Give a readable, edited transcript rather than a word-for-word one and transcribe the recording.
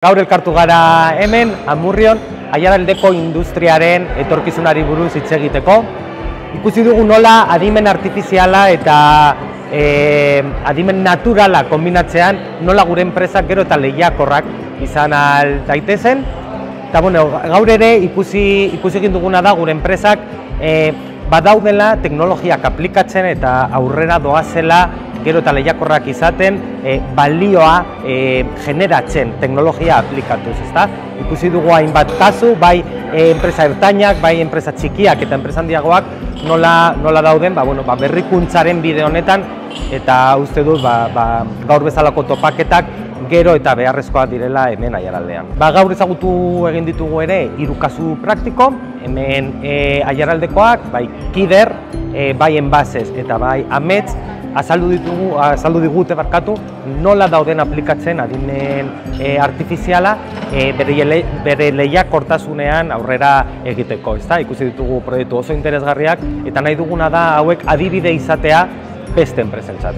Gaur elkartu gara hemen, Amurrion, Aiaraldeko industriaren etorkizunari buruz hitz egiteko. Ikusi dugu nola adimen artifiziala eta adimen naturala kombinatzean, nola gure enpresak gero eta lehiakorrak izan ahal daitezen. Eta gaur ere ikusi egin duguna da gure enpresak badaudela teknologiak aplikatzen eta aurrera doazela gero eta lehiakorrak izaten, balioa generatzen teknologia aplikatuz, ezta? Ikusi dugu hainbat kasu, bai enpresa ertainak, bai enpresa txikiak eta enpresa handiagoak nola dauden berrikuntzaren bide honetan, eta uste dut gaur bezalako topaketak gero eta beharrezkoak direla hemen Aiaraldean. Gaur ezagutu egin ditugu ere 3 kasu praktiko, hemen Aiaraldekoak, bai Kider, bai Enbases eta bai Amets, azaldu digute nola dauden aplikatzen adimen artifiziala bere lehiakortasunean aurrera egiteko, ezta? Ikusi ditugu proiektu oso interesgarriak eta nahi duguna da hauek adibide izatea beste enpresentzat.